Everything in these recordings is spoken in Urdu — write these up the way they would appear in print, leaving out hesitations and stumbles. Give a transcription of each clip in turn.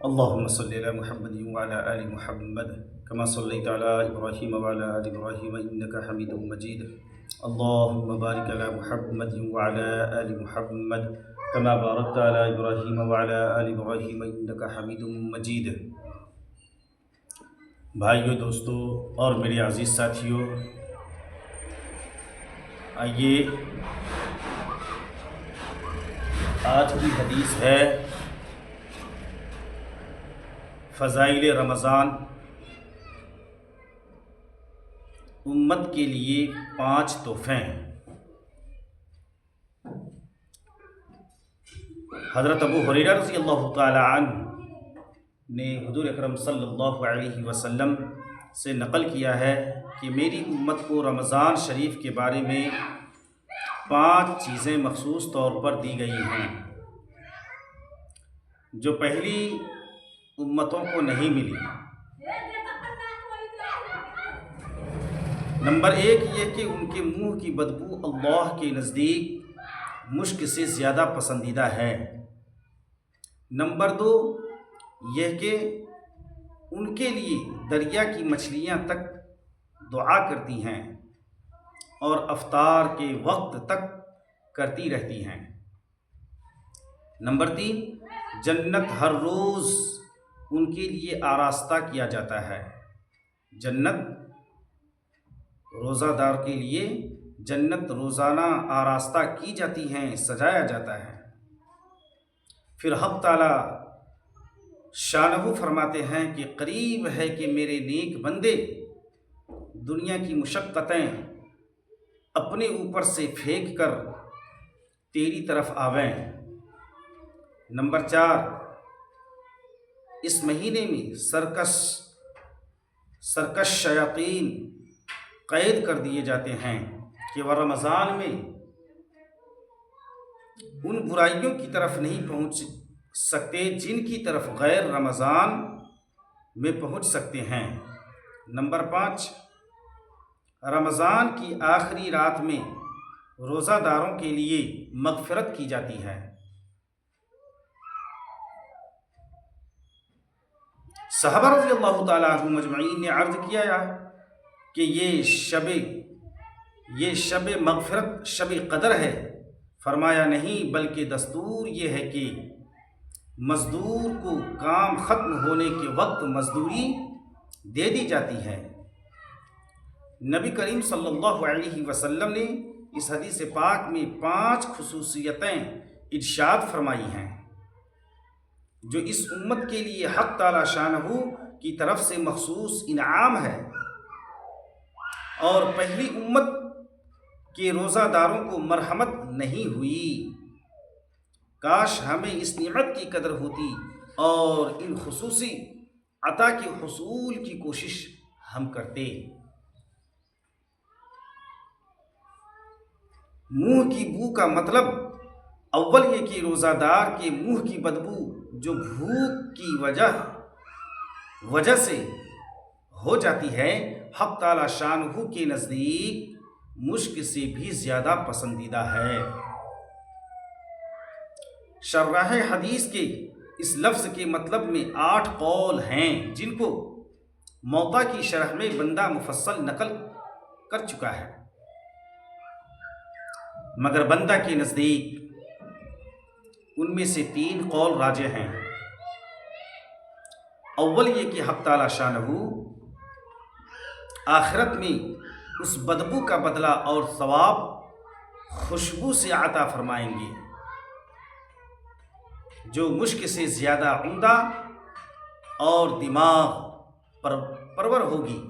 اللهم صل على محمد وعلى آل محمد كما صليت على إبراهيم وعلى آل إبراهيم إنك حميد مجيد. اللهم بارك على محمد وعلى آل محمد كما باركت على إبراهيم وعلى آل إبراهيم إنك حميد مجيد. بھائیو، دوستو اور میرے عزیز ساتھیو، آئیے آج کی حدیث ہے فضائل رمضان، امت کے لیے 5 تحفے. حضرت ابو ہریرہ رضی اللہ تعالی عنہ نے حضور اکرم صلی اللہ علیہ وسلم سے نقل کیا ہے کہ میری امت کو رمضان شریف کے بارے میں 5 چیزیں مخصوص طور پر دی گئی ہیں جو پہلی امتوں کو نہیں ملی. نمبر 1 یہ کہ ان کے منہ کی بدبو اللہ کے نزدیک مشک سے زیادہ پسندیدہ ہے. نمبر 2 یہ کہ ان کے لیے دریا کی مچھلیاں تک دعا کرتی ہیں اور افطار کے وقت تک کرتی رہتی ہیں. نمبر 3 جنت ہر روز ان کے لیے آراستہ کیا جاتا ہے. جنت روزہ دار کے لیے جنت روزانہ آراستہ کی جاتی ہیں، سجایا جاتا ہے. پھر حق تعالی شانہ فرماتے ہیں کہ قریب ہے کہ میرے نیک بندے دنیا کی مشقتیں اپنے اوپر سے پھینک کر تیری طرف آویں. نمبر 4 اس مہینے میں سرکش شیاطین قید کر دیے جاتے ہیں کہ وہ رمضان میں ان برائیوں کی طرف نہیں پہنچ سکتے جن کی طرف غیر رمضان میں پہنچ سکتے ہیں. نمبر 5 رمضان کی آخری رات میں روزہ داروں کے لیے مغفرت کی جاتی ہے. صحابہ رضی اللہ تعالیٰ عنہ مجمعین نے عرض کیا کہ یہ شب مغفرت شب قدر ہے. فرمایا نہیں، بلکہ دستور یہ ہے کہ مزدور کو کام ختم ہونے کے وقت مزدوری دے دی جاتی ہے. نبی کریم صلی اللہ علیہ وسلم نے اس حدیث پاک میں 5 خصوصیتیں ارشاد فرمائی ہیں جو اس امت کے لیے حق تعالی شانہ کی طرف سے مخصوص انعام ہے. اور پہلی امت کے روزہ داروں کو مرحمت نہیں ہوئی. کاش ہمیں اس نعمت کی قدر ہوتی اور ان خصوصی عطا کے حصول کی کوشش ہم کرتے. منہ کی بو کا مطلب اول یہ کہ روزہ دار کے منہ کی بدبو جو بھوک کی وجہ سے ہو جاتی ہے، حق تعالی شانہ کے نزدیک مشک سے بھی زیادہ پسندیدہ ہے. شرح حدیث کے اس لفظ کے مطلب میں 8 قول ہیں جن کو موطا کی شرح میں بندہ مفصل نقل کر چکا ہے، مگر بندہ کے نزدیک ان میں سے 3 قول راجح ہیں. اول یہ کہ حق تعالی شانہ آخرت میں اس بدبو کا بدلہ اور ثواب خوشبو سے عطا فرمائیں گے جو مشک سے زیادہ عمدہ اور دماغ پرور ہوگی.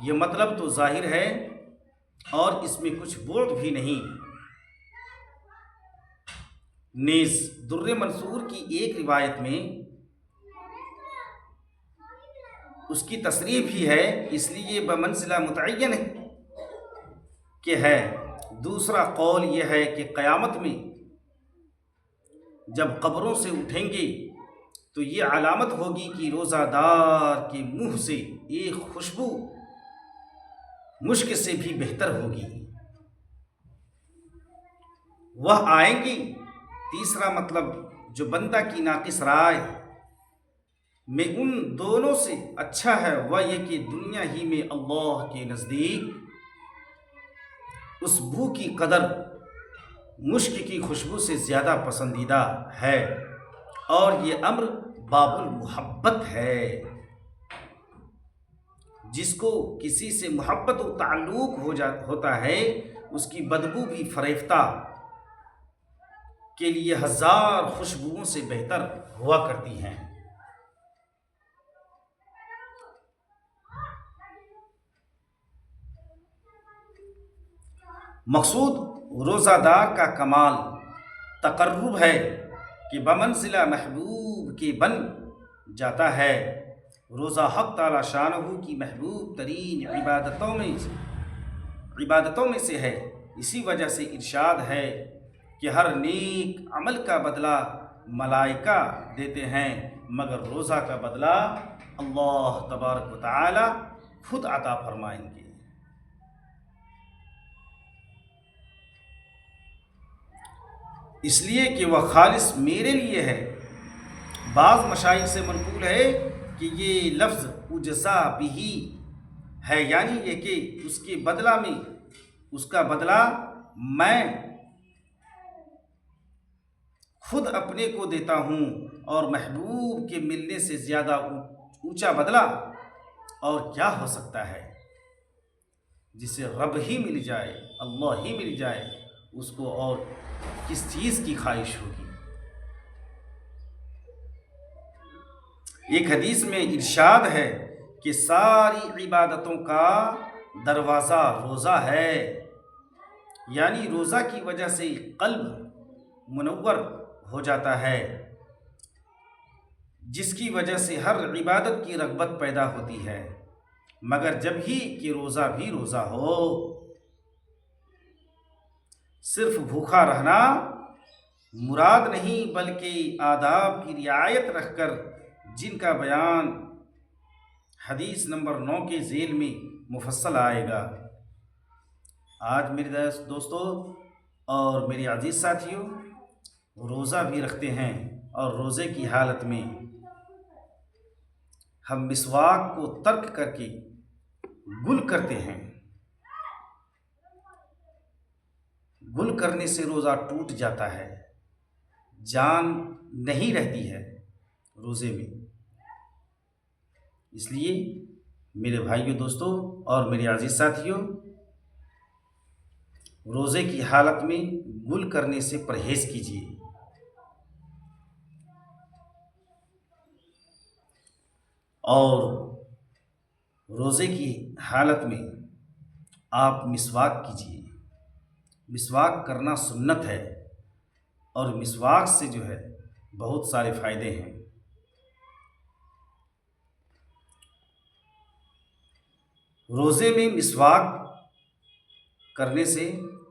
یہ مطلب تو ظاہر ہے اور اس میں کچھ بعد بھی نہیں. نیز در منصور کی ایک روایت میں اس کی تصریح بھی ہے، اس لیے بمنزلہ متعین کہ ہے. دوسرا قول یہ ہے کہ قیامت میں جب قبروں سے اٹھیں گے تو یہ علامت ہوگی کہ روزہ دار کے منہ سے ایک خوشبو مشک سے بھی بہتر ہوگی. وہ آئیں گی. تیسرا مطلب جو بندہ کی ناقص رائے میں ان دونوں سے اچھا ہے وہ یہ کہ دنیا ہی میں اللہ کے نزدیک اس بو کی قدر مشک کی خوشبو سے زیادہ پسندیدہ ہے، اور یہ امر باب المحبت ہے۔ جس کو کسی سے محبت و تعلق ہوتا ہے، اس کی بدبو بھی فریفتہ کے لیے ہزار خوشبوؤں سے بہتر ہوا کرتی ہیں۔ مقصود روزہ دار کا کمال تقرب ہے کہ بمنزلہ محبوب کے بن جاتا ہے۔ روزہ حق تعالی شانہ کی محبوب ترین عبادتوں میں سے ہے۔ اسی وجہ سے ارشاد ہے کہ ہر نیک عمل کا بدلہ ملائکہ دیتے ہیں، مگر روزہ کا بدلہ اللہ تبارک و تعالی خود عطا فرمائیں گے۔ اس لیے کہ وہ خالص میرے لیے ہے۔ بعض مشائخ سے منقول ہے کہ یہ لفظ اجزا بھی ہے، یعنی یہ کہ اس کے بدلہ میں اس کا بدلہ میں خود اپنے کو دیتا ہوں، اور محبوب کے ملنے سے زیادہ اونچا بدلہ اور کیا ہو سکتا ہے؟ جسے رب ہی مل جائے، اللہ ہی مل جائے، اس کو اور کس چیز کی خواہش ہوگی؟ ایک حدیث میں ارشاد ہے کہ ساری عبادتوں کا دروازہ روزہ ہے، یعنی روزہ کی وجہ سے قلب منور ہو جاتا ہے، جس کی وجہ سے ہر عبادت کی رغبت پیدا ہوتی ہے۔ مگر جب ہی کہ روزہ بھی روزہ ہو، صرف بھوکا رہنا مراد نہیں، بلکہ آداب کی رعایت رکھ کر، جن کا بیان حدیث نمبر 9 کے ذیل میں مفصل آئے گا۔ آج میرے دوستوں اور میرے عزیز ساتھیوں روزہ بھی رکھتے ہیں، اور روزے کی حالت میں ہم مسواک کو ترک کر کے گل کرتے ہیں۔ گل کرنے سے روزہ ٹوٹ جاتا ہے، جان نہیں رہتی ہے روزے میں۔ اس لیے میرے بھائیوں، دوستوں اور میرے عزیز ساتھیوں، روزے کی حالت میں گل کرنے سے پرہیز کیجیے۔ اور روزے کی حالت میں آپ مسواک کیجیے۔ مسواک کرنا سنت ہے، اور مسواک سے جو ہے بہت سارے فائدے ہیں۔ روزے میں مسواک کرنے سے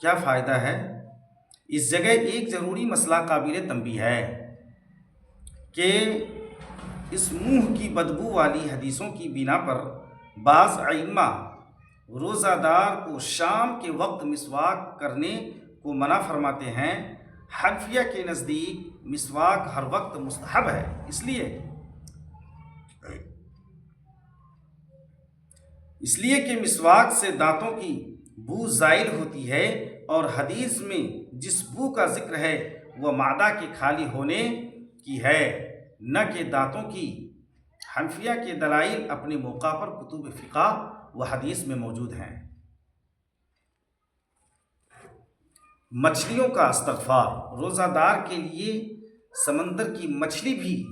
کیا فائدہ ہے؟ اس جگہ ایک ضروری مسئلہ قابل تنبیہ ہے کہ اس منہ کی بدبو والی حدیثوں کی بنا پر بعض ائمہ روزہ دار کو شام کے وقت مسواک کرنے کو منع فرماتے ہیں۔ حنفیہ کے نزدیک مسواک ہر وقت مستحب ہے، اس لیے کہ مسواک سے دانتوں کی بو زائل ہوتی ہے، اور حدیث میں جس بو کا ذکر ہے وہ معدہ کے خالی ہونے کی ہے، نہ کہ دانتوں کی۔ حنفیہ کے دلائل اپنے موقع پر کتب فقہ و حدیث میں موجود ہیں۔ مچھلیوں کا استغفار، روزہ دار کے لیے سمندر کی مچھلی بھی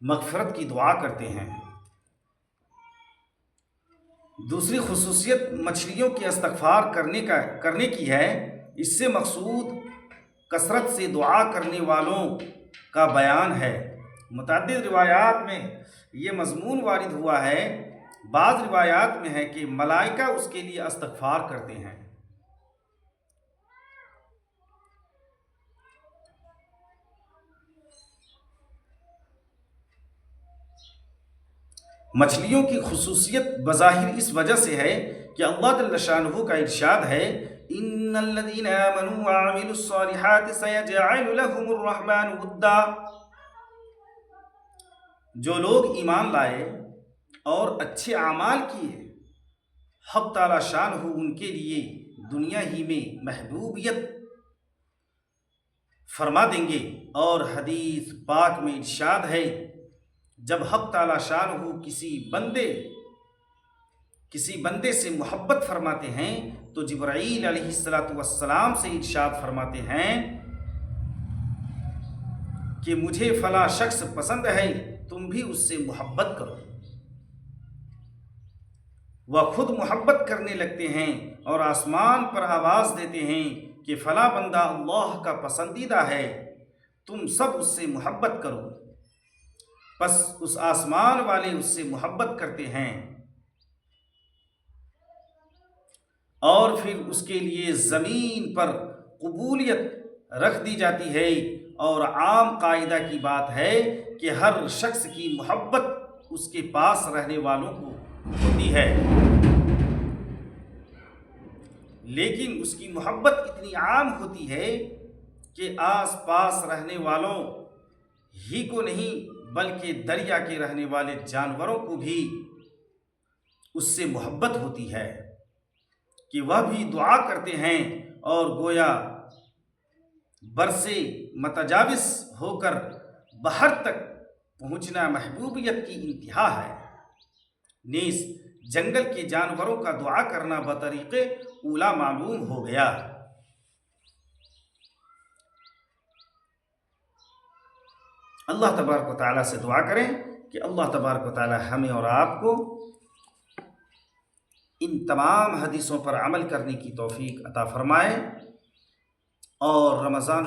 مغفرت کی دعا کرتے ہیں۔ دوسری خصوصیت مچھلیوں کے استغفار کرنے کی ہے۔ اس سے مقصود کثرت سے دعا کرنے والوں کا بیان ہے۔ متعدد روایات میں یہ مضمون وارد ہوا ہے۔ بعض روایات میں ہے کہ ملائکہ اس کے لیے استغفار کرتے ہیں۔ مچھلیوں کی خصوصیت بظاہر اس وجہ سے ہے کہ اللہ جل شانہ کا ارشاد ہے، ان الذين آمنوا وعملوا الصالحات سيجعل لهم الرحمن ودا۔ جو لوگ ایمان لائے اور اچھے اعمال کیے، حق تعالی شان ہو ان کے لیے دنیا ہی میں محبوبیت فرما دیں گے۔ اور حدیث پاک میں ارشاد ہے، جب حق تعالی شان ہو کسی بندے سے محبت فرماتے ہیں تو جبرائیل علیہ السلام سے ارشاد فرماتے ہیں کہ مجھے فلاں شخص پسند ہے، تم بھی اس سے محبت کرو۔ وہ خود محبت کرنے لگتے ہیں اور آسمان پر آواز دیتے ہیں کہ فلاں بندہ اللہ کا پسندیدہ ہے، تم سب اس سے محبت کرو۔ پس اس آسمان والے اس سے محبت کرتے ہیں اور پھر اس کے لیے زمین پر قبولیت رکھ دی جاتی ہے۔ اور عام قاعدہ کی بات ہے کہ ہر شخص کی محبت اس کے پاس رہنے والوں کو ہوتی ہے، لیکن اس کی محبت اتنی عام ہوتی ہے کہ آس پاس رہنے والوں ہی کو نہیں بلکہ دریا کے رہنے والے جانوروں کو بھی اس سے محبت ہوتی ہے کہ وہ بھی دعا کرتے ہیں، اور گویا برسے متجاوز ہو کر بحر تک پہنچنا محبوبیت کی انتہا ہے۔ نیز جنگل کے جانوروں کا دعا کرنا بطریق اولا معلوم ہو گیا۔ اللہ تبارک و تعالیٰ سے دعا کریں کہ اللہ تبارک و تعالیٰ ہمیں اور آپ کو ان تمام حدیثوں پر عمل کرنے کی توفیق عطا فرمائے، اور رمضان